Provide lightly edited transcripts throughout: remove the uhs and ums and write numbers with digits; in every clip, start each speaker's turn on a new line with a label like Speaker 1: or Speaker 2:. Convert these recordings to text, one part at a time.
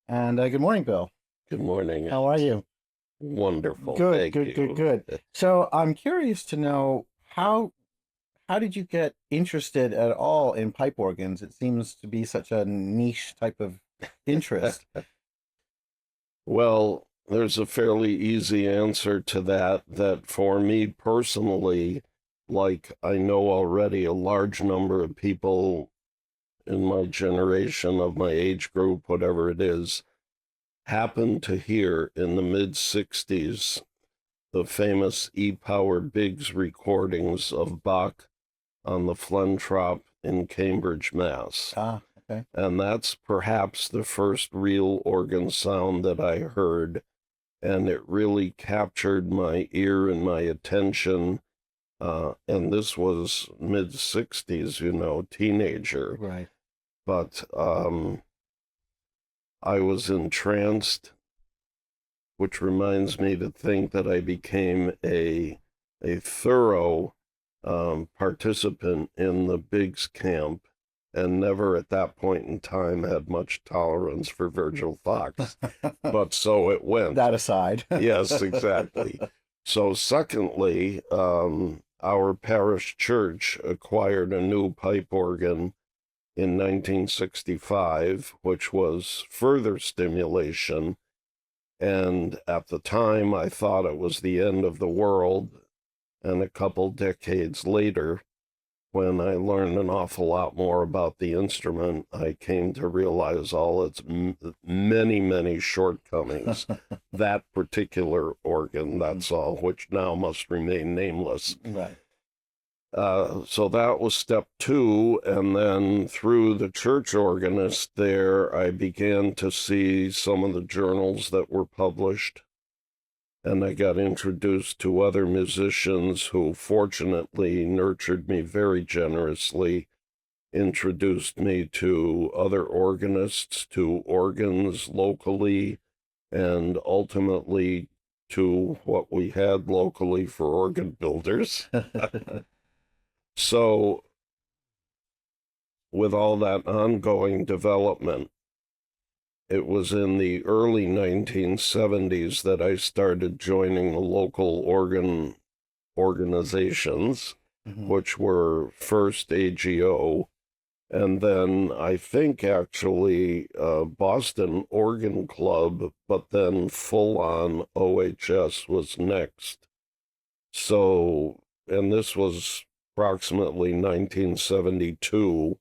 Speaker 1: And good morning, Bill.
Speaker 2: Good morning.
Speaker 1: How are you?
Speaker 2: Wonderful.
Speaker 1: Good,
Speaker 2: Thank
Speaker 1: good, good,
Speaker 2: you.
Speaker 1: good. So I'm curious to know how did you get interested at all in pipe organs? It seems to be such a niche type of interest.
Speaker 2: Well, there's a fairly easy answer to that for me personally, like I know already a large number of people in my generation of my age group, whatever it is, happened to hear in the mid 60s the famous E. Power Biggs recordings of Bach on the Flentrop in Cambridge, Mass.
Speaker 1: Ah, okay.
Speaker 2: And that's perhaps the first real organ sound that I heard, and it really captured my ear and my attention. And this was mid 60s, teenager.
Speaker 1: Right.
Speaker 2: But I was entranced, which reminds me to think that I became a thorough participant in the Biggs camp and never at that point in time had much tolerance for Virgil Fox. But so it went.
Speaker 1: That aside.
Speaker 2: Yes, exactly. So, secondly, our parish church acquired a new pipe organ in 1965, which was further stimulation. And at the time, I thought it was the end of the world. And a couple decades later, when I learned an awful lot more about the instrument, I came to realize all its many, many shortcomings. That particular organ, that's all, which now must remain nameless.
Speaker 1: Right.
Speaker 2: So that was step two. And then through the church organist there, I began to see some of the journals that were published. And I got introduced to other musicians who fortunately nurtured me very generously, introduced me to other organists, to organs locally, and ultimately to what we had locally for organ builders. So, with all that ongoing development, it was in the early 1970s that I started joining the local organ organizations, which were first AGO, and then I think actually Boston Organ Club, but then full-on OHS was next. So, and this was approximately 1972.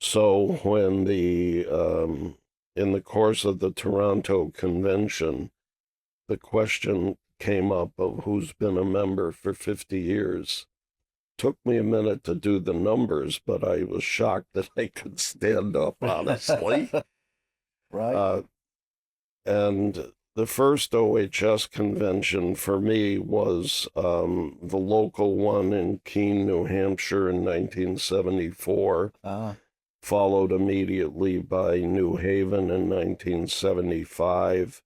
Speaker 2: So when in the course of the Toronto Convention, the question came up of who's been a member for 50 years. Took me a minute to do the numbers, but I was shocked that I could stand up, honestly.
Speaker 1: Right.
Speaker 2: And the first OHS convention for me was the local one in Keene, New Hampshire in 1974. Followed immediately by New Haven in 1975.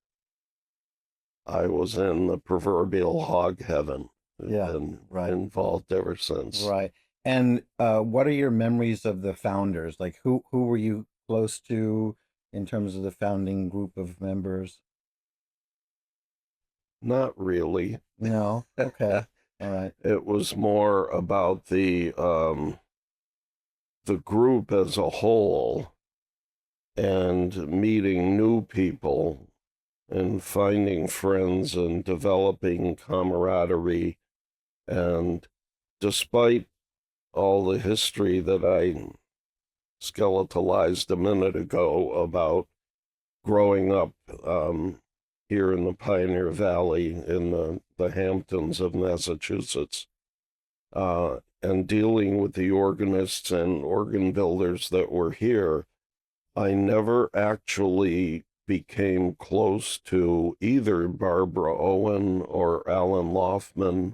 Speaker 2: I was in the proverbial hog heaven.
Speaker 1: Yeah,
Speaker 2: Been
Speaker 1: right.
Speaker 2: involved ever since.
Speaker 1: Right. And what are your memories of the founders? Like who were you close to in terms of the founding group of members?
Speaker 2: Not really.
Speaker 1: No. Okay. All right.
Speaker 2: It was more about the group as a whole and meeting new people and finding friends and developing camaraderie. And despite all the history that I skeletalized a minute ago about growing up here in the Pioneer Valley in the Hamptons of Massachusetts, and dealing with the organists and organ builders that were here, I never actually became close to either Barbara Owen or Alan Loftman,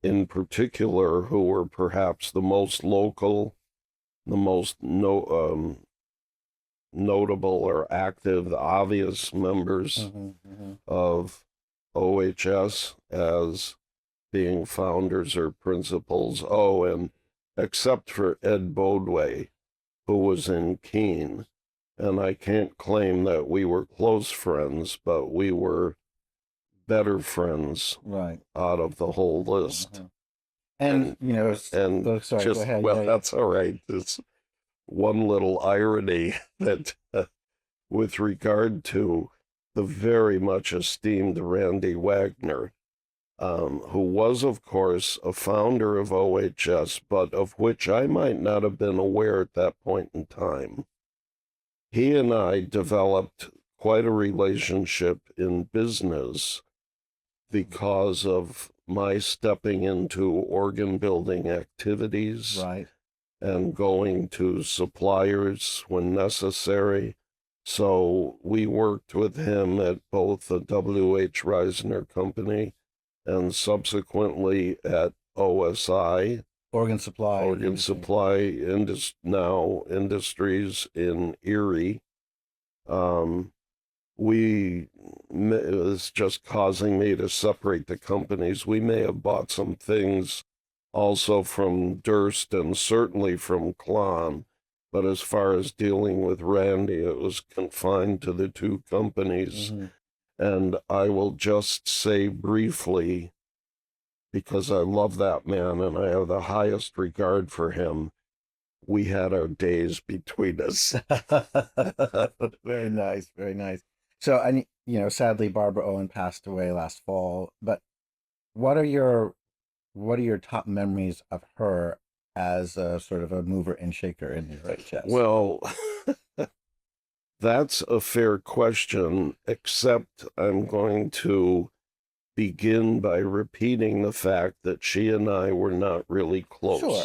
Speaker 2: in particular, who were perhaps the most local, the most notable or active, the obvious members of OHS as being founders or principals. Oh, and except for Ed Bodway, who was in Keene, and I can't claim that we were close friends, but we were better friends
Speaker 1: Right.
Speaker 2: out of the whole list.
Speaker 1: Uh-huh. And,
Speaker 2: And
Speaker 1: sorry, go
Speaker 2: just,
Speaker 1: ahead.
Speaker 2: well,
Speaker 1: Yeah.
Speaker 2: that's all right. It's one little irony that with regard to the very much esteemed Randy Wagner, who was, of course, a founder of OHS, but of which I might not have been aware at that point in time. He and I developed quite a relationship in business because of my stepping into organ building activities
Speaker 1: Right.
Speaker 2: and going to suppliers when necessary. So we worked with him at both the W.H. Reisner Company and subsequently at OSI,
Speaker 1: Organ supply.
Speaker 2: Organ Supply now Industries in Erie. It was just causing me to separate the companies. We may have bought some things also from Durst and certainly from Klon, but as far as dealing with Randy, it was confined to the two companies.
Speaker 1: Mm-hmm.
Speaker 2: And I will just say briefly, because I love that man and I have the highest regard for him, we had our days between us.
Speaker 1: Very nice, very nice. So, and sadly, Barbara Owen passed away last fall. But what are your top memories of her as a sort of a mover and shaker in the OHS?
Speaker 2: Well, that's a fair question, except I'm going to begin by repeating the fact that she and I were not really close.
Speaker 1: Sure.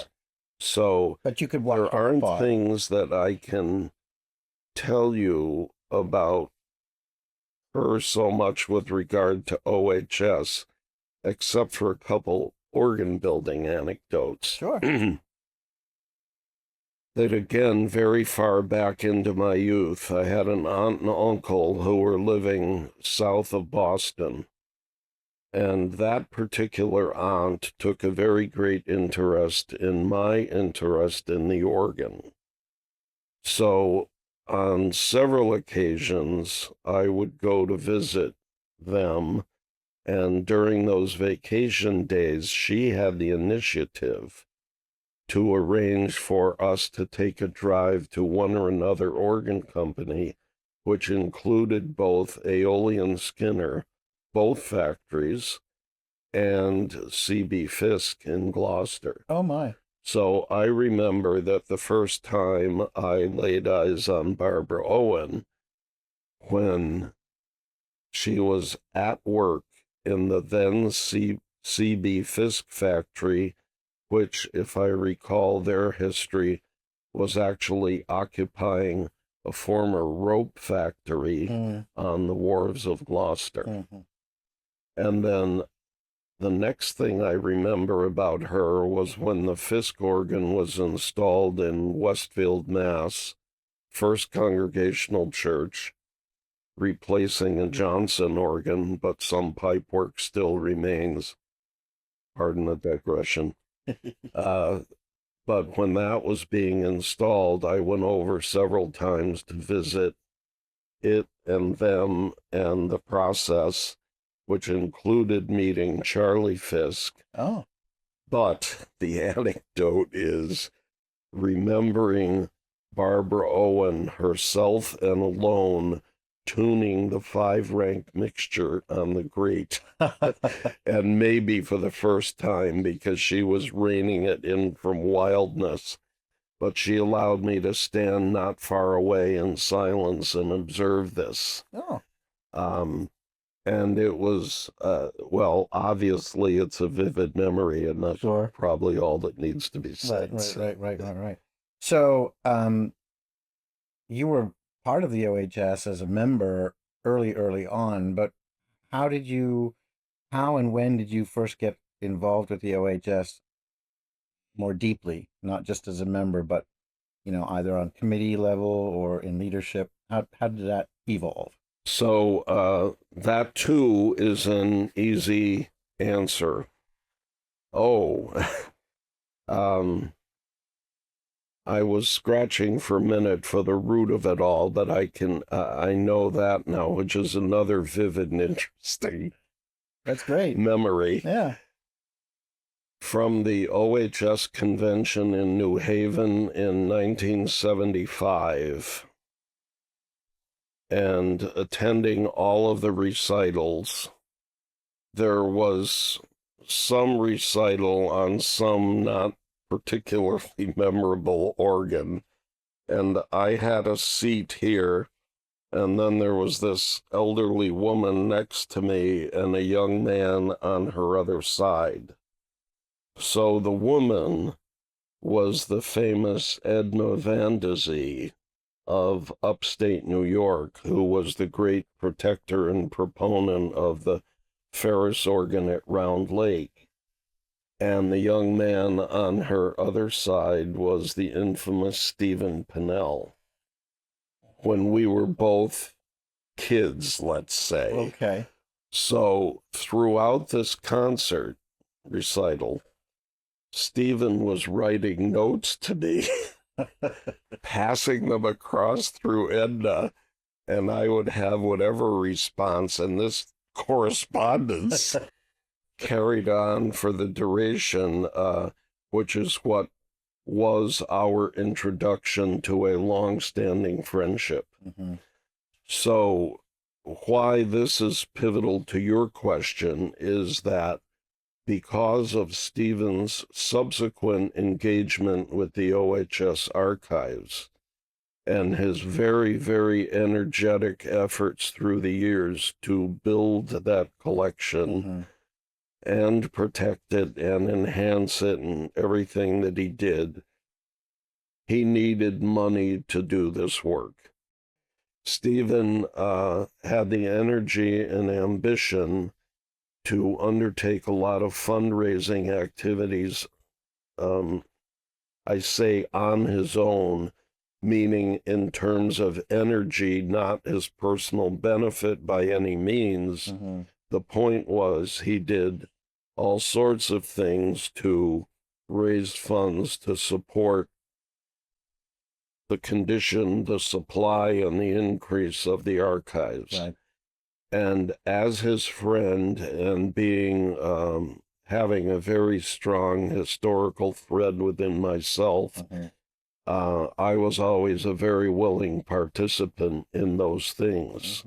Speaker 2: So
Speaker 1: but you could walk
Speaker 2: there aren't
Speaker 1: far.
Speaker 2: things that I can tell you about her so much with regard to OHS, except for a couple organ building anecdotes.
Speaker 1: Sure.
Speaker 2: That again, very far back into my youth, I had an aunt and uncle who were living south of Boston. And that particular aunt took a very great interest in my interest in the organ. So on several occasions, I would go to visit them. And during those vacation days, she had the initiative to arrange for us to take a drive to one or another organ company, which included both Aeolian Skinner, both factories, and C.B. Fisk in Gloucester.
Speaker 1: Oh, my.
Speaker 2: So I remember that the first time I laid eyes on Barbara Owen, when she was at work in the then C.B. Fisk factory, which, if I recall their history, was actually occupying a former rope factory on the wharves of Gloucester.
Speaker 1: Mm-hmm.
Speaker 2: And then the next thing I remember about her was when the Fisk organ was installed in Westfield, Mass., First Congregational Church, replacing a Johnson organ, but some pipe work still remains. Pardon the digression. But when that was being installed, I went over several times to visit it and them and the process, which included meeting Charlie Fisk.
Speaker 1: Oh.
Speaker 2: But the anecdote is remembering Barbara Owen herself and alone tuning the 5-rank mixture on the grate. And maybe for the first time, because she was reining it in from wildness. But she allowed me to stand not far away in silence and observe this.
Speaker 1: Oh.
Speaker 2: And it was, well, obviously it's a vivid memory, and that's
Speaker 1: Sure.
Speaker 2: probably all that needs to be said.
Speaker 1: Right. So, you were part of the OHS as a member early on, but how and when did you first get involved with the OHS more deeply, not just as a member, but, either on committee level or in leadership? How did that evolve?
Speaker 2: So that too is an easy answer. Oh, I was scratching for a minute for the root of it all, but I know that now, which is another vivid and interesting
Speaker 1: That's great.
Speaker 2: memory.
Speaker 1: Yeah.
Speaker 2: From the OHS convention in New Haven in 1975 and attending all of the recitals. There was some recital on some not particularly memorable organ, and I had a seat here, and then there was this elderly woman next to me and a young man on her other side. So the woman was the famous Edna Van de Zee of upstate New York, who was the great protector and proponent of the Ferris organ at Round Lake. And the young man on her other side was the infamous Stephen Pinnell. When we were both kids, let's say.
Speaker 1: Okay.
Speaker 2: So throughout this concert recital, Stephen was writing notes to me, passing them across through Edna, and I would have whatever response, and this correspondence carried on for the duration, which is what was our introduction to a long-standing friendship.
Speaker 1: Mm-hmm.
Speaker 2: So why this is pivotal to your question is that because of Stephen's subsequent engagement with the OHS archives and his very, very energetic efforts through the years to build that collection,
Speaker 1: Mm-hmm.
Speaker 2: and protect it and enhance it and everything that he did, he needed money to do this work. Stephen had the energy and ambition to undertake a lot of fundraising activities, I say on his own, meaning in terms of energy, not his personal benefit by any means.
Speaker 1: Mm-hmm.
Speaker 2: The point was he did all sorts of things to raise funds to support the condition, the supply, and the increase of the archives.
Speaker 1: Right.
Speaker 2: And as his friend and being having a very strong historical thread within myself,
Speaker 1: Mm-hmm.
Speaker 2: I was always a very willing participant in those things,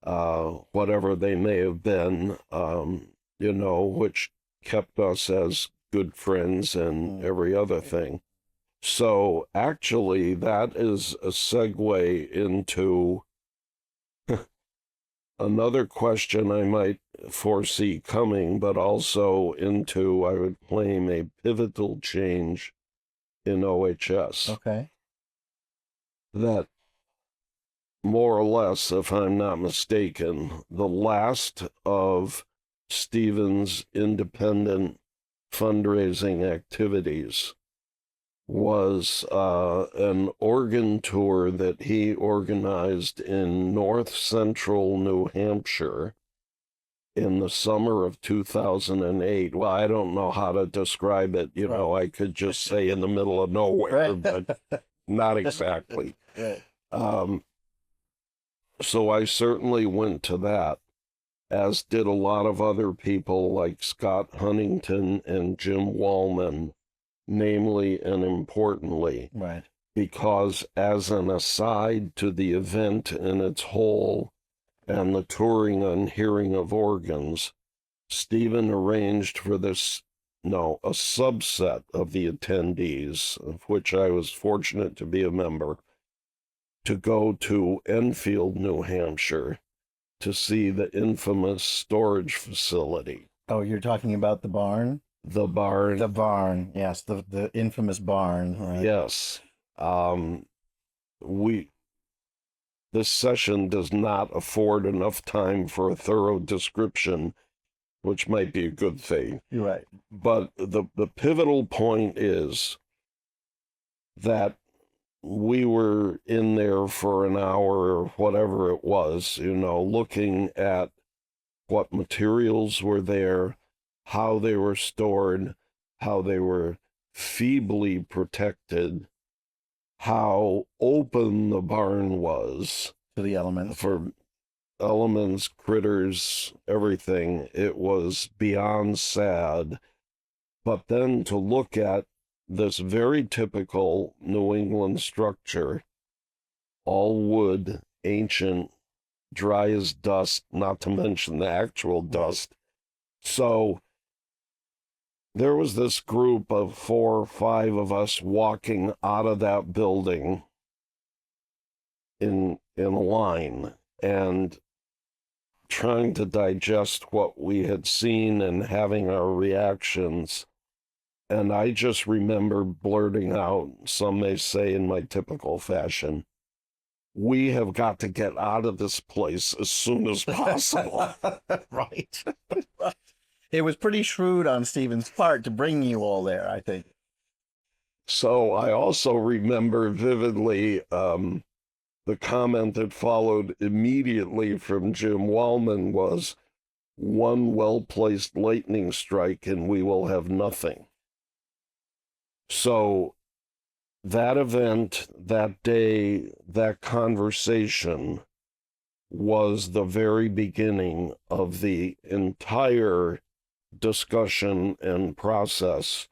Speaker 2: whatever they may have been, which kept us as good friends and every other thing. So actually, that is a segue into another question I might foresee coming, but also into, I would claim, a pivotal change in OHS.
Speaker 1: Okay.
Speaker 2: That more or less, if I'm not mistaken, the last of Stephen's independent fundraising activities was an organ tour that he organized in north central New Hampshire in the summer of 2008. Well, I don't know how to describe it. I could just say in the middle of nowhere, but not exactly.
Speaker 1: Right.
Speaker 2: So I certainly went to that, as did a lot of other people like Scott Huntington and Jim Wallman, namely and importantly,
Speaker 1: Right.
Speaker 2: because as an aside to the event in its whole and the touring and hearing of organs, Stephen arranged for a subset of the attendees, of which I was fortunate to be a member, to go to Enfield, New Hampshire, to see the infamous storage facility.
Speaker 1: Oh, you're talking about the barn?
Speaker 2: The barn.
Speaker 1: The barn, yes, the infamous barn. Right?
Speaker 2: Yes. This session does not afford enough time for a thorough description, which might be a good thing.
Speaker 1: You're right.
Speaker 2: But the pivotal point is that we were in there for an hour or whatever it was, looking at what materials were there, how they were stored, how they were feebly protected, how open the barn was
Speaker 1: To the elements.
Speaker 2: for elements, critters, everything. It was beyond sad. But then to look at this very typical New England structure, all wood, ancient, dry as dust, not to mention the actual dust. So there was this group of 4 or 5 of us walking out of that building in a line and trying to digest what we had seen and having our reactions. And I just remember blurting out, some may say in my typical fashion, "We have got to get out of this place as soon as possible."
Speaker 1: Right. It was pretty shrewd on Stephen's part to bring you all there, I think.
Speaker 2: So I also remember vividly the comment that followed immediately from Jim Wallman was, "One well-placed lightning strike and we will have nothing." So that event, that day, that conversation was the very beginning of the entire discussion and process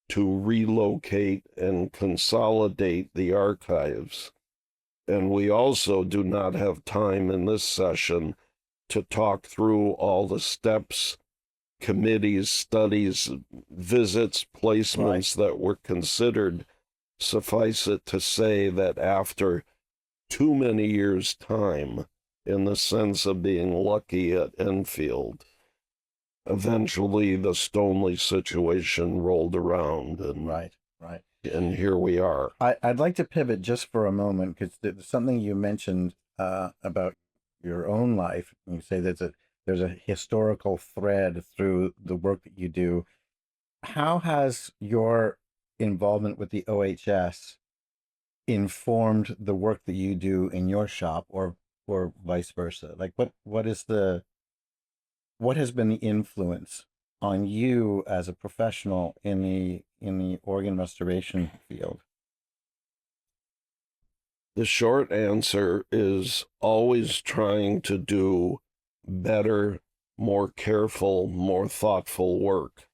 Speaker 2: to relocate and consolidate the archives. And we also do not have time in this session to talk through all the steps, committees, studies, visits, placements that were considered. Suffice it to say that after too many years' time, in the sense of being lucky at Enfield, eventually the Stoneleigh situation rolled around, and
Speaker 1: Right.
Speaker 2: and here we are.
Speaker 1: I'd like to pivot just for a moment because there's something you mentioned about your own life. You say there's a historical thread through the work that you do. How has your involvement with the OHS informed the work that you do in your shop, or vice versa? Like what has been the influence on you as a professional in the organ restoration field?
Speaker 2: The short answer is always trying to do better, more careful, more thoughtful work.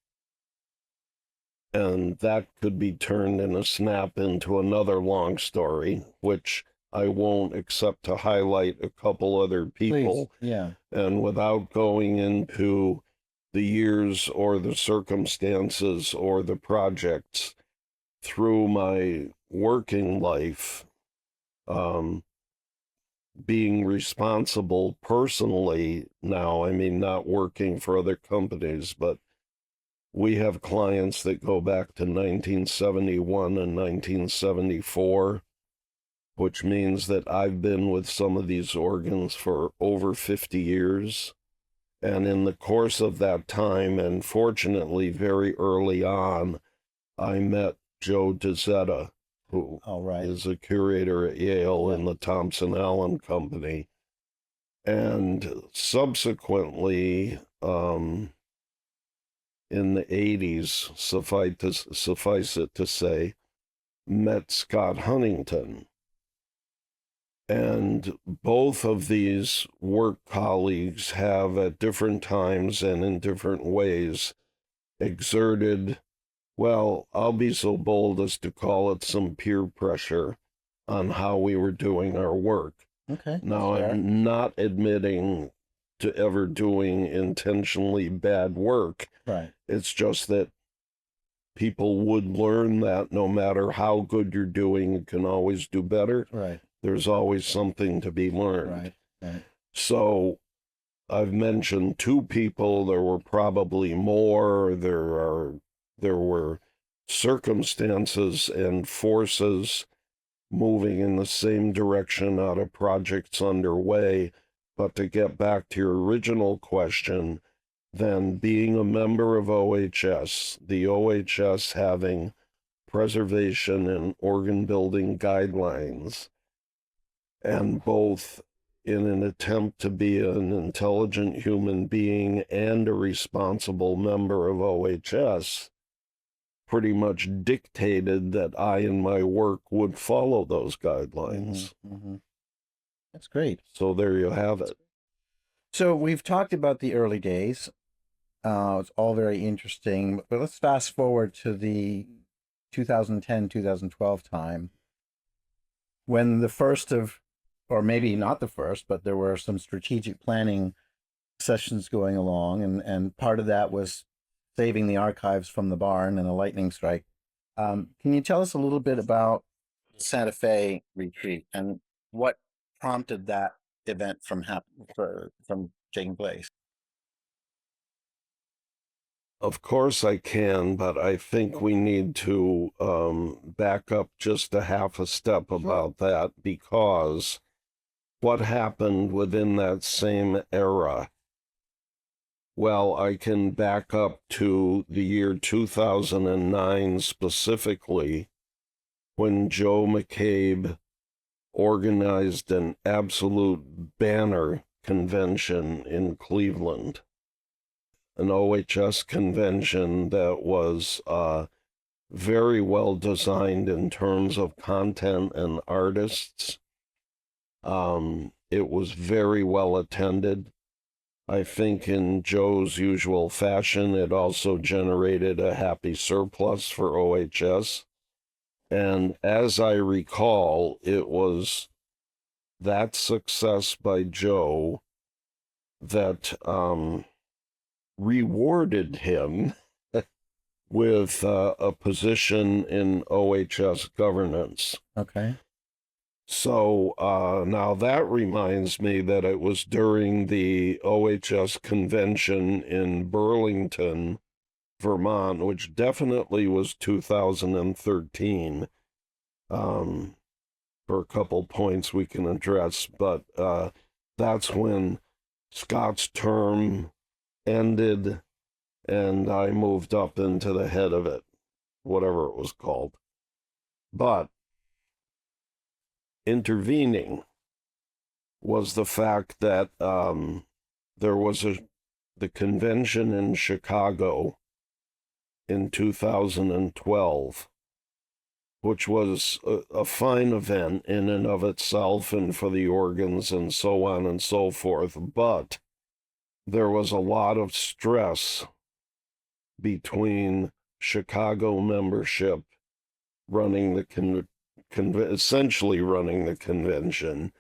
Speaker 2: And that could be turned in a snap into another long story, which I won't, except to highlight a couple other people.
Speaker 1: Please. Yeah.
Speaker 2: And without going into the years or the circumstances or the projects, through my working life, being responsible personally now, I mean, not working for other companies, but we have clients that go back to 1971 and 1974, which means that I've been with some of these organs for over 50 years. And in the course of that time, and fortunately very early on, I met Joe DeZetta, who is a curator at Yale in the Thompson Allen Company. And subsequently, in the 80s, suffice it to say, met Scott Huntington. And both of these work colleagues have at different times and in different ways exerted, well, I'll be so bold as to call it some peer pressure on how we were doing our work.
Speaker 1: Okay.
Speaker 2: Now, I'm not admitting to ever doing intentionally bad work.
Speaker 1: Right.
Speaker 2: It's just that people would learn that no matter how good you're doing, you can always do better.
Speaker 1: Right.
Speaker 2: There's always something to be learned.
Speaker 1: Right.
Speaker 2: So I've mentioned 2 people. There were probably more. There were circumstances and forces moving in the same direction out of projects underway. But to get back to your original question, then being a member of OHS, the OHS having preservation and organ building guidelines, and both in an attempt to be an intelligent human being and a responsible member of OHS, pretty much dictated that I and my work would follow those guidelines.
Speaker 1: That's great.
Speaker 2: So there you have it.
Speaker 1: So we've talked about the early days. It's all very interesting, but let's fast forward to the 2010, 2012 time when the first of, or maybe not the first, but there were some strategic planning sessions going along, and part of that was saving the archives from the barn and a lightning strike. Can you tell us a little bit about Santa Fe retreat and what prompted that event from taking place?
Speaker 2: Of course I can, but I think we need to back up just a half a step about that, because what happened within that same era? Well, I can back up to the year 2009 specifically, when Joe McCabe organized an absolute banner convention in Cleveland. An OHS convention that was very well designed in terms of content and artists. It was very well attended. I think in Joe's usual fashion, it also generated a happy surplus for OHS. And as I recall, it was that success by Joe that rewarded him with a position in OHS governance.
Speaker 1: Okay.
Speaker 2: So now that reminds me that it was during the OHS convention in Burlington, Vermont, which definitely was 2013, for a couple points we can address, but that's when Scott's term ended and I moved up into the head of it, whatever it was called. But intervening was the fact that there was the convention in Chicago in 2012, which was a fine event in and of itself and for the organs and so on and so forth, but there was a lot of stress between Chicago membership running the essentially running the convention,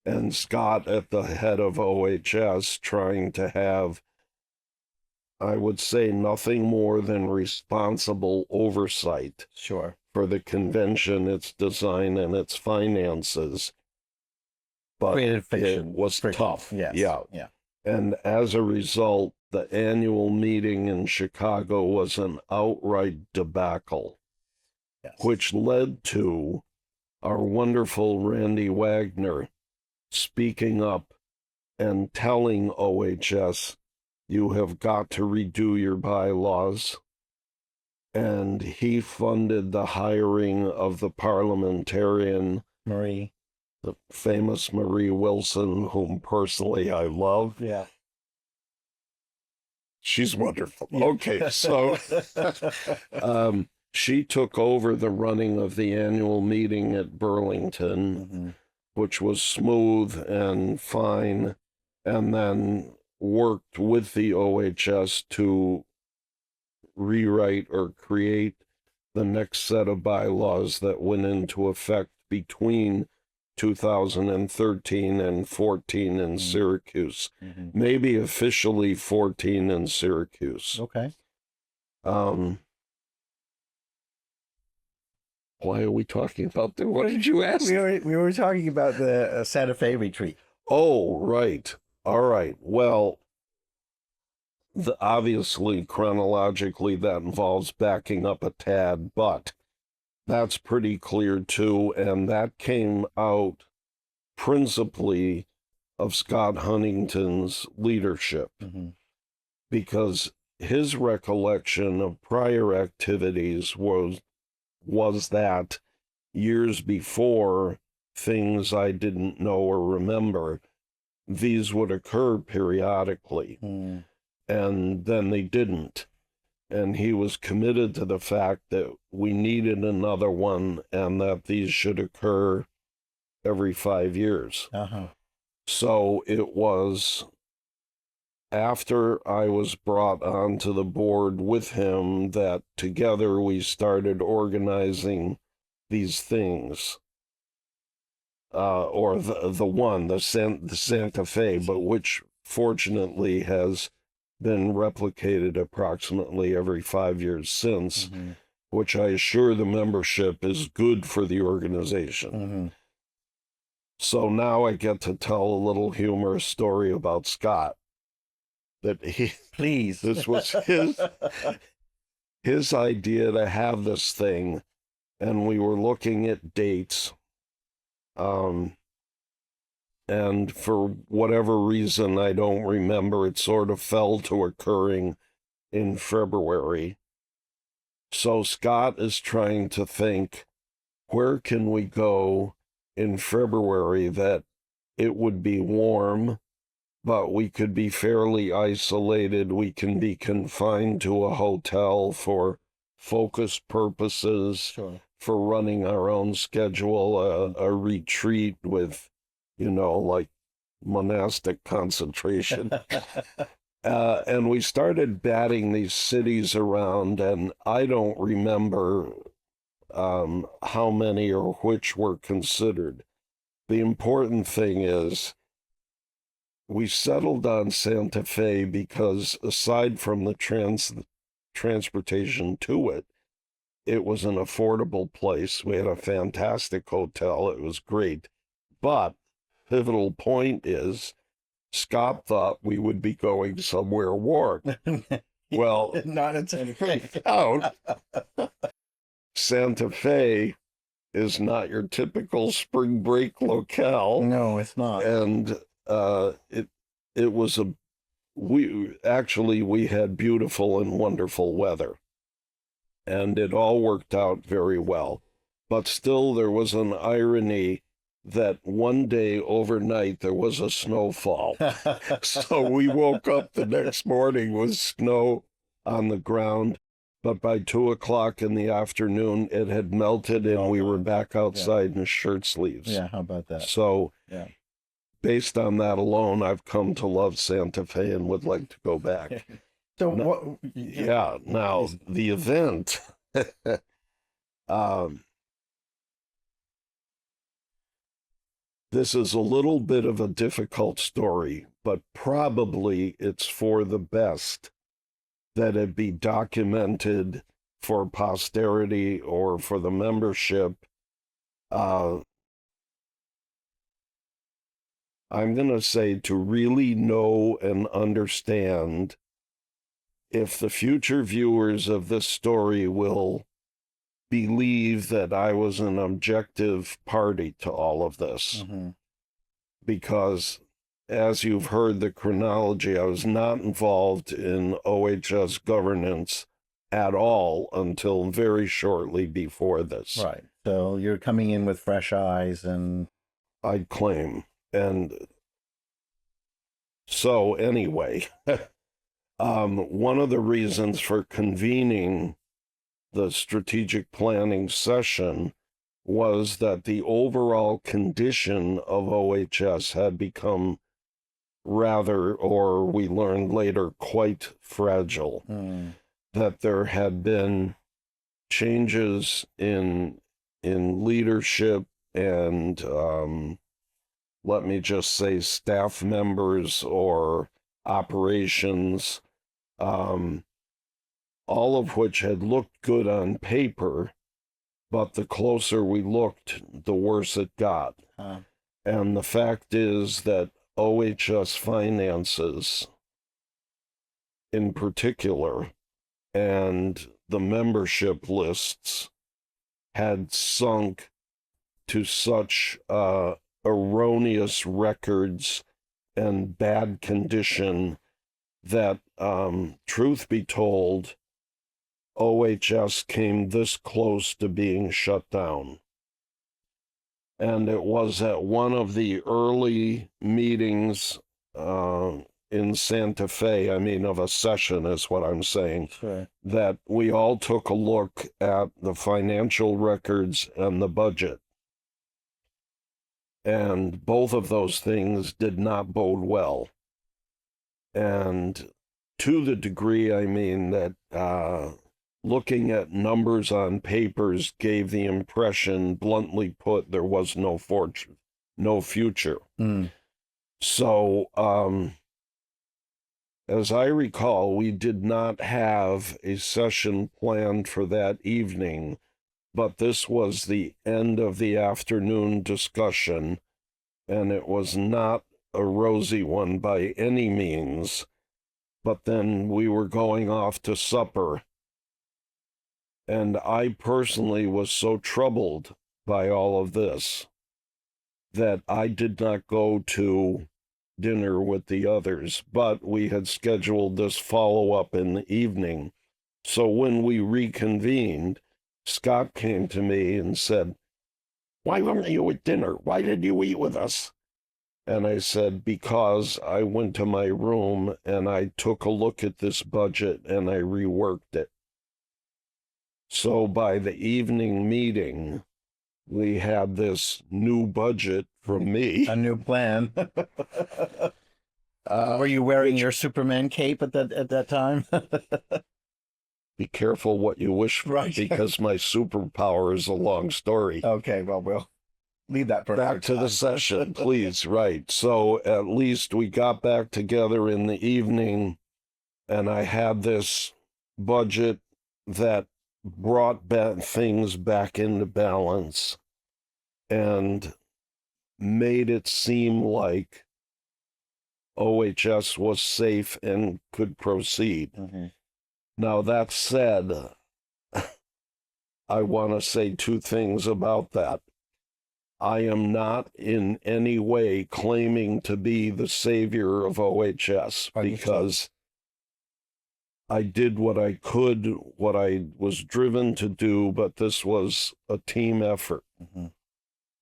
Speaker 2: and Scott at the head of OHS trying to have, I would say, nothing more than responsible oversight.
Speaker 1: Sure.
Speaker 2: For the convention, its design, and its finances. But
Speaker 1: Creative fiction.
Speaker 2: It was tough.
Speaker 1: Yes.
Speaker 2: Yeah. And as a result, the annual meeting in Chicago was an outright debacle,
Speaker 1: yes,
Speaker 2: which led to our wonderful Randy Wagner speaking up and telling OHS, you have got to redo your bylaws. And he funded the hiring of the parliamentarian
Speaker 1: Marie,
Speaker 2: the famous Marie Wilson, whom personally I love.
Speaker 1: Yeah.
Speaker 2: She's wonderful.
Speaker 1: Yeah.
Speaker 2: Okay, so she took over the running of the annual meeting at Burlington, which was smooth and fine, and then worked with the OHS to rewrite or create the next set of bylaws that went into effect between 2013 and 14 in Syracuse. Maybe officially 14 in Syracuse.
Speaker 1: Okay.
Speaker 2: Why are we talking about that? What did you ask?
Speaker 1: We were talking about the Santa Fe retreat.
Speaker 2: Oh, right. All right. Well, obviously, chronologically, that involves backing up a tad, but that's pretty clear too, and that came out principally of Scott Huntington's leadership, because his recollection of prior activities was that years before, things I didn't know or remember, these would occur periodically, and then they didn't. and he was committed to the fact that we needed another one and that these should occur every 5 years.
Speaker 1: Uh-huh.
Speaker 2: So it was after I was brought onto the board with him that together we started organizing these things. Or the Santa Fe, but which fortunately has been replicated approximately every 5 years since, which I assure the membership is good for the organization. So now I get to tell a little humorous story about Scott. That
Speaker 1: Please.
Speaker 2: This was his idea to have this thing, and we were looking at dates. And for whatever reason, I don't remember, it sort of fell to occurring in February. So Scott is trying to think, where can we go in February that it would be warm, but we could be fairly isolated. We can be confined to a hotel for focus purposes,
Speaker 1: Sure.
Speaker 2: for running our own schedule, a retreat with, like monastic concentration. And we started batting these cities around, and I don't remember how many or which were considered. The important thing is we settled on Santa Fe because aside from the transportation to it, it was an affordable place. We had a fantastic hotel. It was great. But pivotal point is Scott thought we would be going somewhere warm. Well,
Speaker 1: not in Santa Fe.
Speaker 2: Out. Santa Fe is not your typical spring break locale.
Speaker 1: No, it's not.
Speaker 2: And it was we had beautiful and wonderful weather, and it all worked out very well. But still, there was an irony that one day overnight there was a snowfall. So we woke up the next morning with snow on the ground, but by 2:00 in the afternoon it had melted and we were back outside in shirt sleeves.
Speaker 1: Yeah, how about that?
Speaker 2: So
Speaker 1: yeah,
Speaker 2: based on that alone, I've come to love Santa Fe and would like to go back.
Speaker 1: So
Speaker 2: now, now the event. This is a little bit of a difficult story, but probably it's for the best that it be documented for posterity or for the membership. I'm going to say to really know and understand if the future viewers of this story will believe that I was an objective party to all of this. Because as you've heard the chronology, I was not involved in OHS governance at all until very shortly before this.
Speaker 1: Right. So you're coming in with fresh eyes, and
Speaker 2: I'd claim. And so anyway, one of the reasons for convening the strategic planning session was that the overall condition of OHS had become rather, or we learned later, quite fragile. That there had been changes in leadership and let me just say staff members or operations, all of which had looked good on paper, but the closer we looked, the worse it got. And the fact is that OHS finances in particular and the membership lists had sunk to such erroneous records and bad condition that, truth be told, OHS came this close to being shut down. And it was at one of the early meetings in Santa Fe, I mean of a session is what I'm saying,
Speaker 1: Sure.
Speaker 2: that we all took a look at the financial records and the budget. And both of those things did not bode well. And to the degree, I mean, that looking at numbers on papers gave the impression, bluntly put, there was no fortune, no future.
Speaker 1: Mm.
Speaker 2: So, as I recall, we did not have a session planned for that evening, but this was the end of the afternoon discussion, and it was not a rosy one by any means. But then we were going off to supper, and I personally was so troubled by all of this that I did not go to dinner with the others, but we had scheduled this follow-up in the evening. So when we reconvened, Scott came to me and said, "Why weren't you at dinner? Why did you eat with us?" And I said, "Because I went to my room and I took a look at this budget and I reworked it." So by the evening meeting, we had this new budget from me.
Speaker 1: A new plan. Were you wearing your Superman cape at that time?
Speaker 2: Be careful what you wish for,
Speaker 1: Right.
Speaker 2: because my superpower is a long story.
Speaker 1: Okay, well, we'll leave that for
Speaker 2: Back to the session, please. Right. So at least we got back together in the evening, and I had this budget that brought things back into balance and made it seem like OHS was safe and could proceed.
Speaker 1: Mm-hmm.
Speaker 2: Now, that said, I want to say two things about that. I am not in any way claiming to be the savior of OHS, because I did what I could, what I was driven to do, but this was a team effort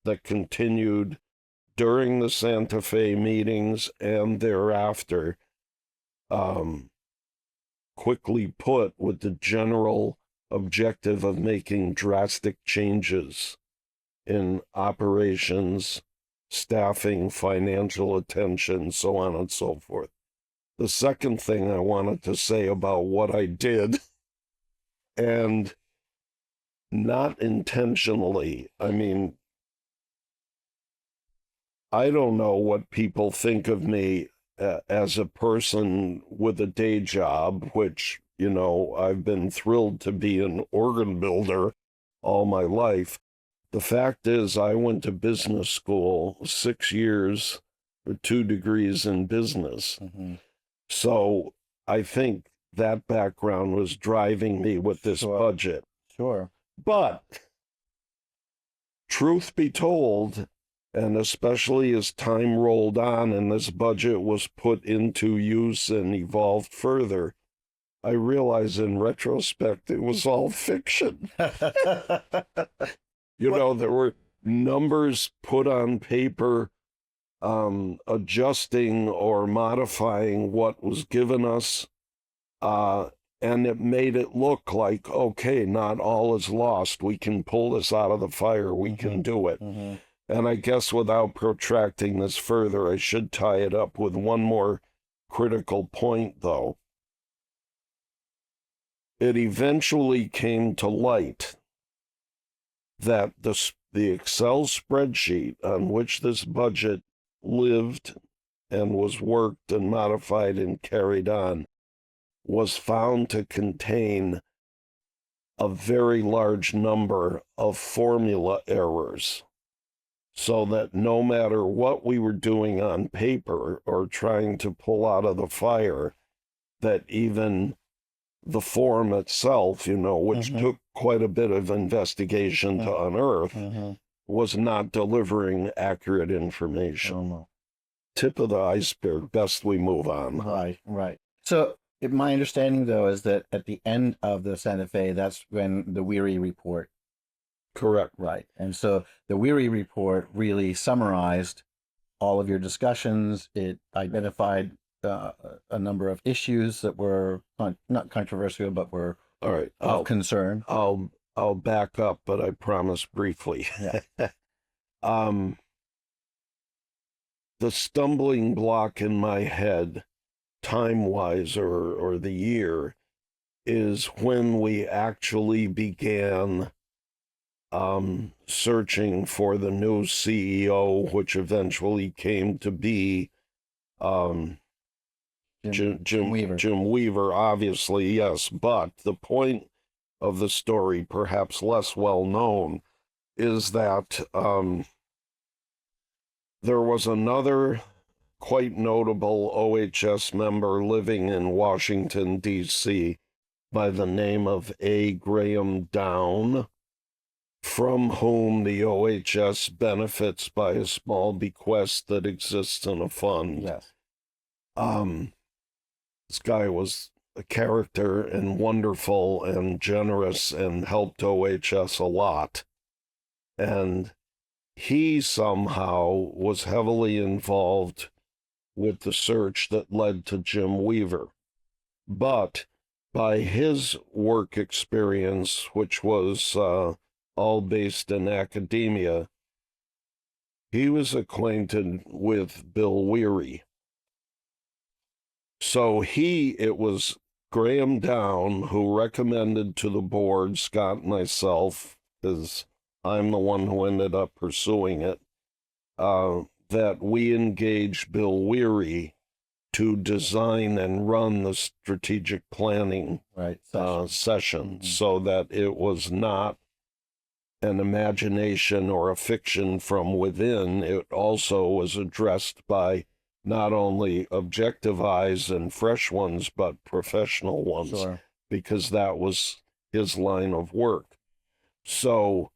Speaker 2: that continued during the Santa Fe meetings and thereafter. Quickly put, with the general objective of making drastic changes in operations, staffing, financial attention, so on and so forth. The second thing I wanted to say about what I did, and not intentionally, I mean, I don't know what people think of me as a person with a day job, which, you know, I've been thrilled to be an organ builder all my life. The fact is, I went to business school 6 years with 2 degrees in business. So I think that background was driving me with this budget.
Speaker 1: Sure.
Speaker 2: But truth be told, and especially as time rolled on and this budget was put into use and evolved further, I realized in retrospect it was all fiction. You know, there were numbers put on paper, adjusting or modifying what was given us, and it made it look like, okay, not all is lost. We can pull this out of the fire. We can do it. And I guess without protracting this further, I should tie it up with one more critical point, though. It eventually came to light that the Excel spreadsheet on which this budget lived and was worked and modified and carried on was found to contain a very large number of formula errors, so that no matter what we were doing on paper or trying to pull out of the fire, that even the form itself, you know, which took quite a bit of investigation to unearth, was not delivering accurate information. Tip of the iceberg, best we move on.
Speaker 1: Right. So my understanding, though, is that at the end of the Santa Fe, that's when the Weary report.
Speaker 2: Correct.
Speaker 1: Right. And so the Weary report really summarized all of your discussions. It identified a number of issues that were not controversial, but were
Speaker 2: All right,
Speaker 1: of concern.
Speaker 2: I'll back up, but I promise briefly.
Speaker 1: Yeah.
Speaker 2: Um, the stumbling block in my head, time-wise, or the year, is when we actually began searching for the new CEO, which eventually came to be
Speaker 1: Jim Weaver.
Speaker 2: Jim Weaver, obviously, yes. But the point of the story, perhaps less well known, is that there was another quite notable OHS member living in Washington, D.C., by the name of A. Graham Down, from whom the OHS benefits by a small bequest that exists in a fund.
Speaker 1: Yes.
Speaker 2: This guy was a character and wonderful and generous and helped OHS a lot. And he somehow was heavily involved with the search that led to Jim Weaver. But by his work experience, which was all based in academia, he was acquainted with Bill Weary. So it was Graham Down who recommended to the board, Scott and myself, because I'm the one who ended up pursuing it, that we engage Bill Weary to design and run the strategic planning session,
Speaker 1: Mm-hmm.
Speaker 2: so that it was not an imagination or a fiction from within. It also was addressed by not only objective eyes and fresh ones, but professional ones,
Speaker 1: Sure.
Speaker 2: because that was his line of work. So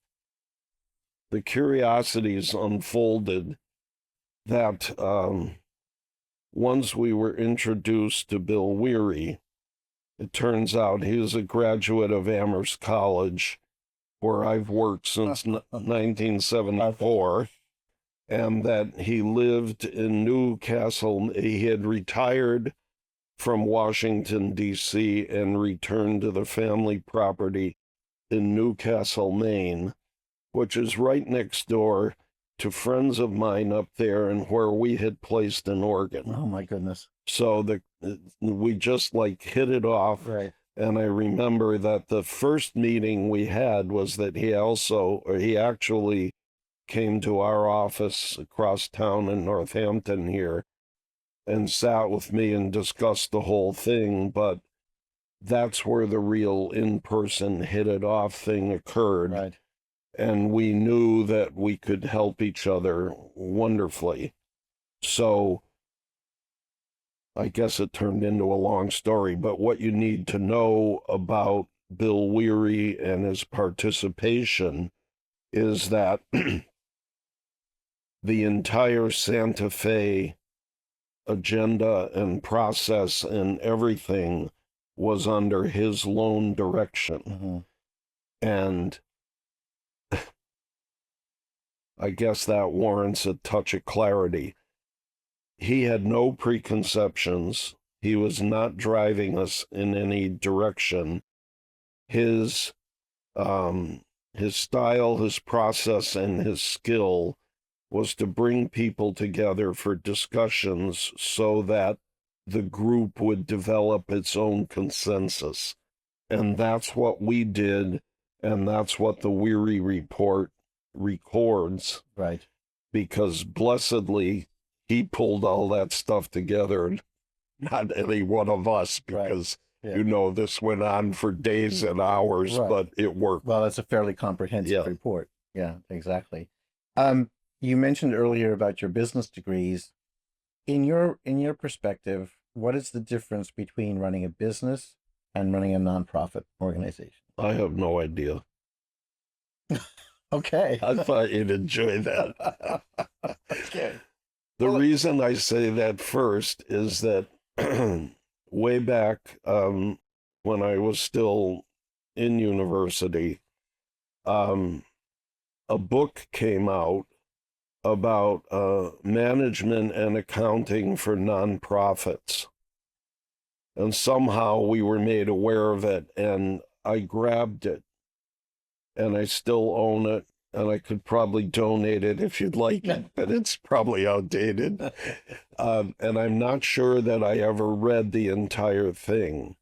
Speaker 2: the curiosities unfolded that once we were introduced to Bill Weary, it turns out he was a graduate of Amherst College, where I've worked since 1974, and that he lived in Newcastle. He had retired from Washington, D.C., and returned to the family property in Newcastle, Maine, which is right next door to friends of mine up there and where we had placed an organ.
Speaker 1: Oh, my goodness.
Speaker 2: So we just like hit it off.
Speaker 1: Right.
Speaker 2: And I remember that the first meeting we had was that he actually came to our office across town in Northampton here and sat with me and discussed the whole thing. But that's where the real in-person hit it off thing occurred.
Speaker 1: Right.
Speaker 2: And we knew that we could help each other wonderfully. So I guess it turned into a long story, but what you need to know about Bill Weary and his participation is that the entire Santa Fe agenda and process and everything was under his lone direction.
Speaker 1: Mm-hmm.
Speaker 2: And I guess that warrants a touch of clarity. He had no preconceptions. He was not driving us in any direction. His style, his process, and his skill was to bring people together for discussions so that the group would develop its own consensus. And that's what we did, and that's what the Weary Report records.
Speaker 1: Right.
Speaker 2: Because blessedly, he pulled all that stuff together, not any one of us, because,
Speaker 1: right.
Speaker 2: Yeah. This went on for days and hours, right. But it worked.
Speaker 1: Well, it's a fairly comprehensive report. Yeah, exactly. You mentioned earlier about your business degrees. In your perspective, what is the difference between running a business and running a nonprofit organization?
Speaker 2: I have no idea.
Speaker 1: Okay.
Speaker 2: I thought you'd enjoy that.
Speaker 1: Okay.
Speaker 2: The reason I say that first is that way back when I was still in university, a book came out about management and accounting for nonprofits. And somehow we were made aware of it, and I grabbed it, and I still own it, and I could probably donate it if you'd like it, but it's probably outdated. And I'm not sure that I ever read the entire thing.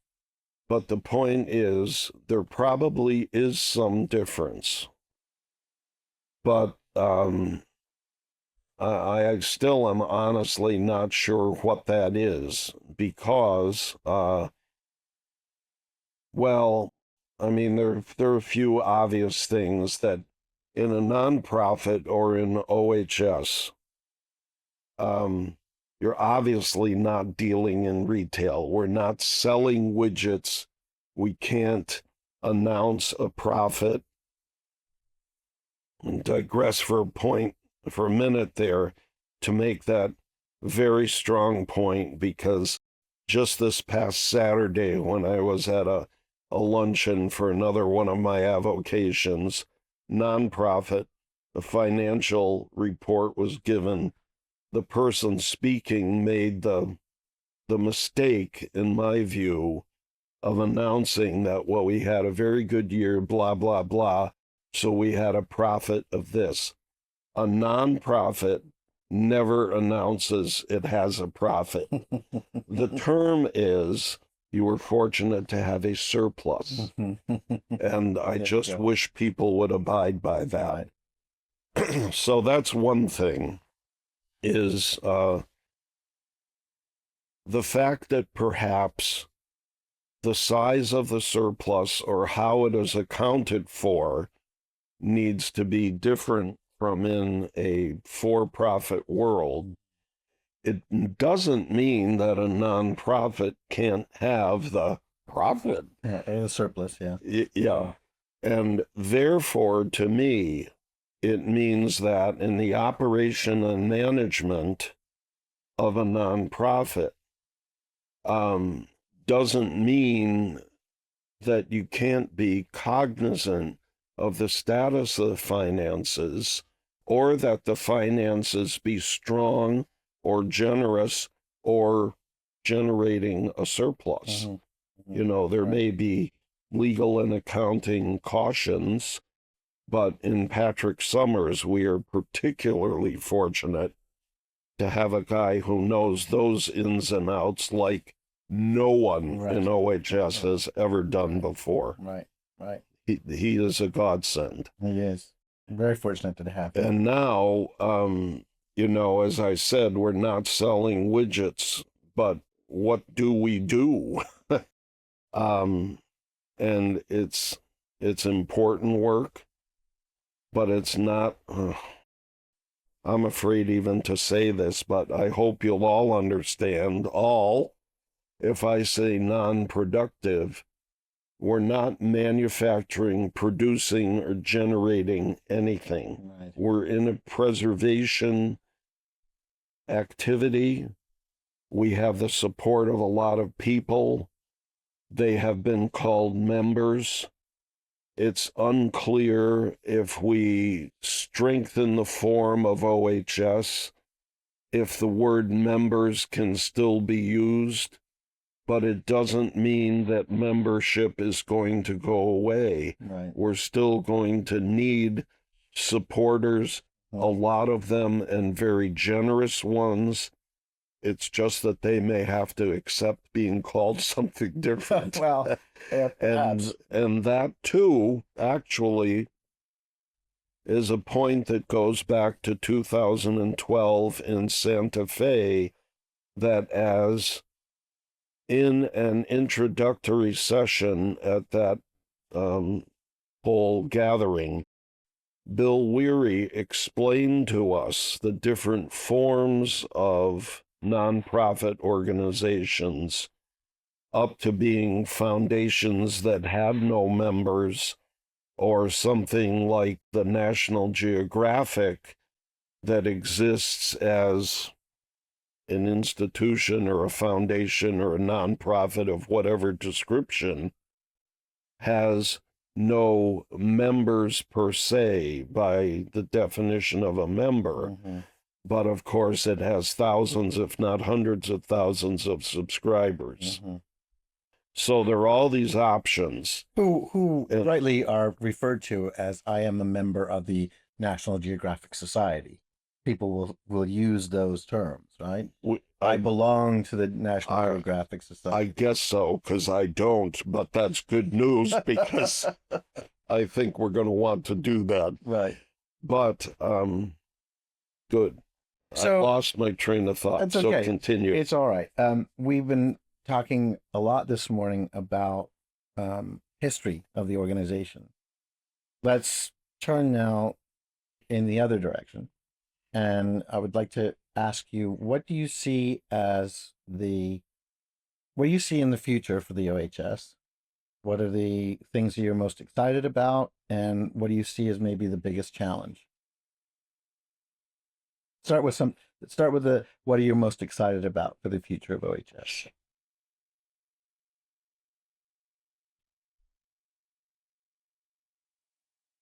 Speaker 2: But the point is, there probably is some difference. But I still am honestly not sure what that is, because, well, I mean, there are a few obvious things that in a nonprofit or in OHS, you're obviously not dealing in retail. We're not selling widgets. We can't announce a profit. And digress for a minute there to make that very strong point, because just this past Saturday, when I was at a luncheon for another one of my avocations, nonprofit, the financial report was given. The person speaking made the mistake, in my view, of announcing that, well, we had a very good year, blah, blah, blah, so we had a profit of this. A nonprofit never announces it has a profit. The term is, you were fortunate to have a surplus. And I just wish people would abide by that. So that's one thing, is the fact that perhaps the size of the surplus or how it is accounted for needs to be different from in a for-profit world. It doesn't mean that a nonprofit can't have the profit.
Speaker 1: Yeah, a surplus, yeah.
Speaker 2: Yeah. And therefore, to me, it means that in the operation and management of a nonprofit, doesn't mean that you can't be cognizant of the status of the finances, or that the finances be strong or generous or generating a surplus. You know, there may be legal and accounting cautions, but in Patrick Summers, we are particularly fortunate to have a guy who knows those ins and outs like no one in OHS has ever done before.
Speaker 1: Right.
Speaker 2: He is a godsend.
Speaker 1: He is. I'm very fortunate to have him.
Speaker 2: And now, you know, as I said, we're not selling widgets, but what do we do? And it's important work, but it's not, I'm afraid even to say this, but I hope you'll all understand, if I say non-productive, we're not manufacturing, producing, or generating anything.
Speaker 1: Right.
Speaker 2: We're in a preservation activity. We have the support of a lot of people. They have been called members. It's unclear if we strengthen the form of OHS, if the word members can still be used, but it doesn't mean that membership is going to go away.
Speaker 1: Right.
Speaker 2: We're still going to need supporters, a lot of them, and very generous ones. It's just that they may have to accept being called something different.
Speaker 1: Well, yeah,
Speaker 2: and that too, actually, is a point that goes back to 2012 in Santa Fe, that as in an introductory session at that whole gathering, Bill Weary explained to us the different forms of nonprofit organizations, up to being foundations that have no members, or something like the National Geographic that exists as an institution or a foundation or a nonprofit of whatever description, has no members per se by the definition of a member,
Speaker 1: Mm-hmm.
Speaker 2: but of course it has thousands, if not hundreds of thousands of subscribers.
Speaker 1: Mm-hmm.
Speaker 2: So there are all these options.
Speaker 1: Who
Speaker 2: And
Speaker 1: rightly are referred to as I am a member of the National Geographic Society. People will use those terms, right? I belong to the National Geographic
Speaker 2: I
Speaker 1: Society.
Speaker 2: guess so, because I don't, but that's good news because I think we're going to want to do that.
Speaker 1: Right.
Speaker 2: But good. I
Speaker 1: So
Speaker 2: lost my train of thought,
Speaker 1: that's
Speaker 2: so
Speaker 1: okay.
Speaker 2: continue.
Speaker 1: It's all right. We've been talking a lot this morning about history of the organization. Let's turn now in the other direction. And I would like to ask you, what do you see in the future for the OHS? What are the things that you're most excited about? And what do you see as maybe the biggest challenge? Start with what are you most excited about for the future of OHS?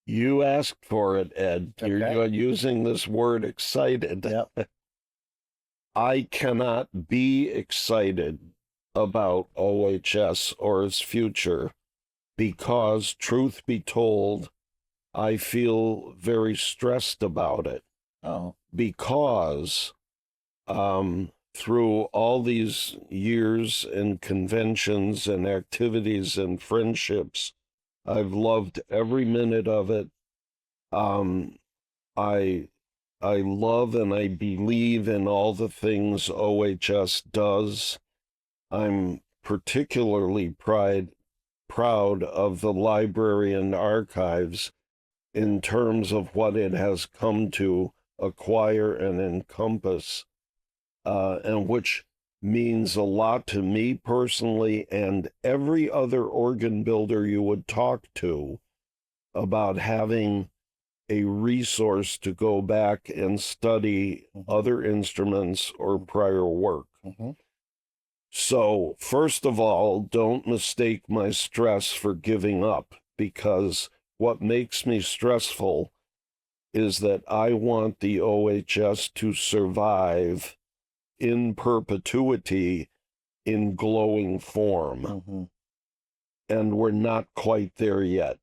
Speaker 2: You asked for it, Ed.
Speaker 1: Okay.
Speaker 2: You're using this word excited.
Speaker 1: Yep.
Speaker 2: I cannot be excited about OHS or its future because, truth be told, I feel very stressed about it.
Speaker 1: Oh.
Speaker 2: Because through all these years and conventions and activities and friendships, I've loved every minute of it. I love and I believe in all the things OHS does. I'm particularly proud of the library and archives in terms of what it has come to acquire and encompass, and which means a lot to me personally and every other organ builder you would talk to about having a resource to go back and study other instruments or prior work.
Speaker 1: Mm-hmm.
Speaker 2: So, first of all, don't mistake my stress for giving up, because what makes me stressful is that I want the OHS to survive in perpetuity in glowing form.
Speaker 1: Mm-hmm.
Speaker 2: And we're not quite there yet.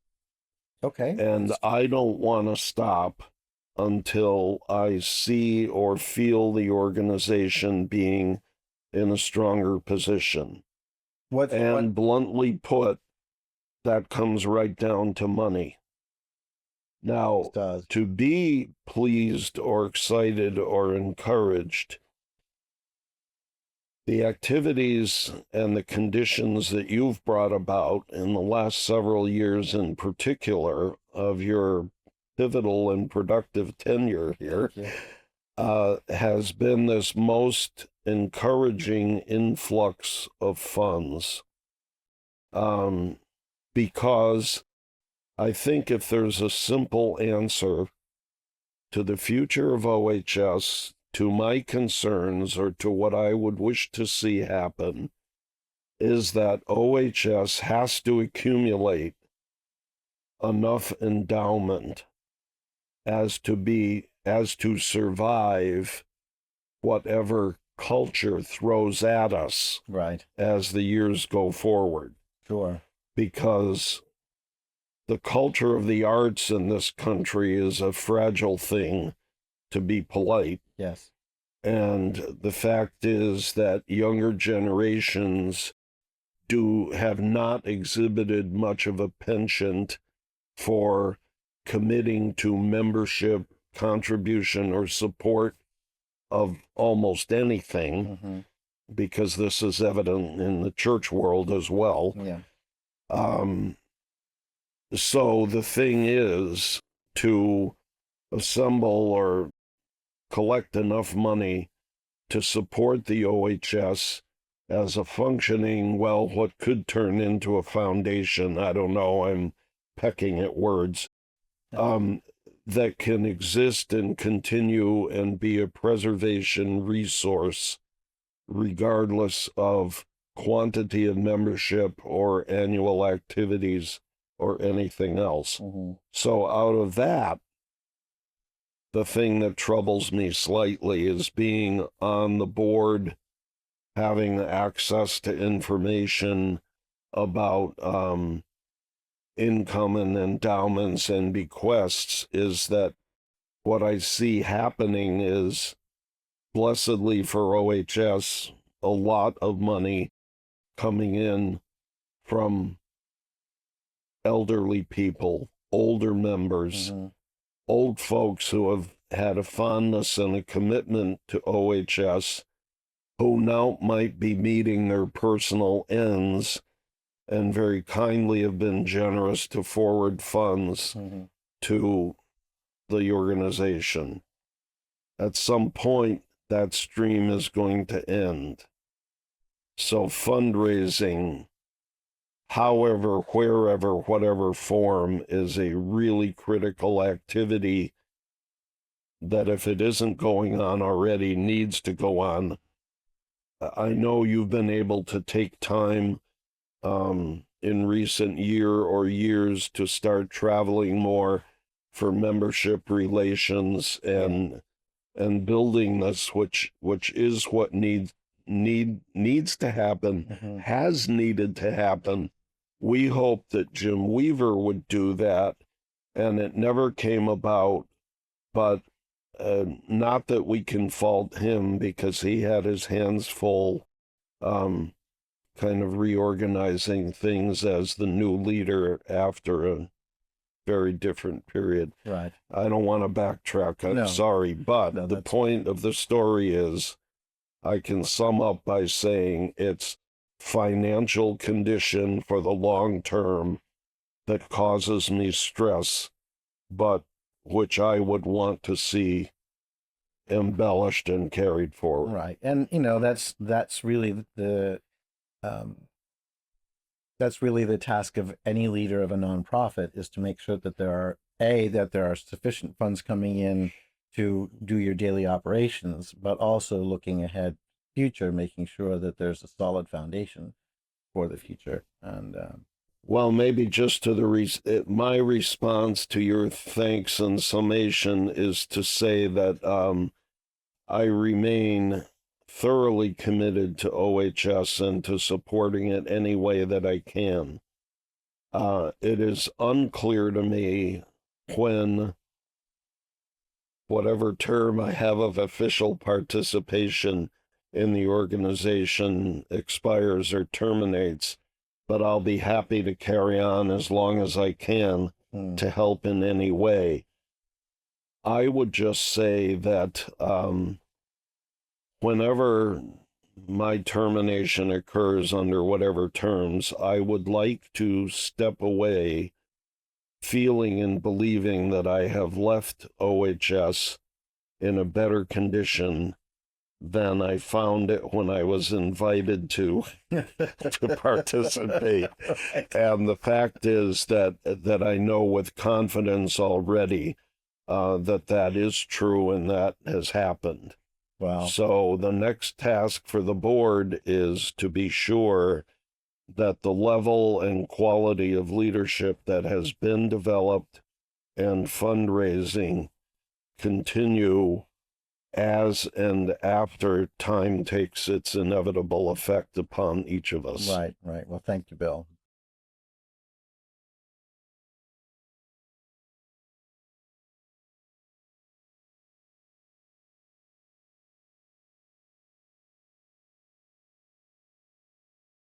Speaker 1: Okay.
Speaker 2: And I don't want to stop until I see or feel the organization being in a stronger position. Bluntly put, that comes right down to money. Now, to be pleased or excited or encouraged, the activities and the conditions that you've brought about in the last several years in particular of your pivotal and productive tenure here has been this most encouraging influx of funds. Because I think if there's a simple answer to the future of OHS, to my concerns, or to what I would wish to see happen, is that OHS has to accumulate enough endowment as to survive whatever culture throws at us as the years go forward.
Speaker 1: Sure.
Speaker 2: Because the culture of the arts in this country is a fragile thing, to be polite.
Speaker 1: Yes.
Speaker 2: And the fact is that younger generations have not exhibited much of a penchant for committing to membership, contribution, or support of almost anything, because this is evident in the church world as well.
Speaker 1: Yeah.
Speaker 2: So the thing is to assemble or collect enough money to support the OHS as a functioning, what could turn into a foundation, I don't know, I'm pecking at words, that can exist and continue and be a preservation resource regardless of quantity of membership or annual activities or anything else.
Speaker 1: Mm-hmm.
Speaker 2: So out of that, the thing that troubles me slightly is being on the board, having access to information about income and endowments and bequests, is that what I see happening is, blessedly for OHS, a lot of money coming in from elderly people, older members,
Speaker 1: Mm-hmm.
Speaker 2: old folks who have had a fondness and a commitment to OHS, who now might be meeting their personal ends and very kindly have been generous to forward funds
Speaker 1: Mm-hmm.
Speaker 2: to the organization. At some point, that stream is going to end. So fundraising, however, wherever, whatever form, is a really critical activity that, if it isn't going on already, needs to go on. I know you've been able to take time in recent year or years to start traveling more for membership relations and building this, which is what needs to happen,
Speaker 1: Mm-hmm.
Speaker 2: has needed to happen. We hoped that Jim Weaver would do that, and it never came about. But not that we can fault him, because he had his hands full, kind of reorganizing things as the new leader after a very different period.
Speaker 1: Right.
Speaker 2: I don't want to backtrack. I'm
Speaker 1: No.
Speaker 2: sorry, but
Speaker 1: No,
Speaker 2: the
Speaker 1: that's-
Speaker 2: point of the story is, I can sum up by saying it's financial condition for the long term that causes me stress, but which I would want to see embellished and carried forward.
Speaker 1: Right. And that's really that's really the task of any leader of a nonprofit, is to make sure that there are sufficient funds coming in to do your daily operations, but also looking ahead future, making sure that there's a solid foundation for the future. And
Speaker 2: Well, maybe just to my response to your thanks and summation is to say that I remain thoroughly committed to OHS and to supporting it any way that I can. It is unclear to me when whatever term I have of official participation in the organization expires or terminates, but I'll be happy to carry on as long as I can to help in any way. I would just say that whenever my termination occurs under whatever terms, I would like to step away feeling and believing that I have left OHS in a better condition than I found it when I was invited to participate. And the fact is that I know with confidence already that is true and that has happened.
Speaker 1: wow.
Speaker 2: So the next task for the board is to be sure that the level and quality of leadership that has been developed and fundraising continue as and after time takes its inevitable effect upon each of us.
Speaker 1: Right. Well, thank you, Bill.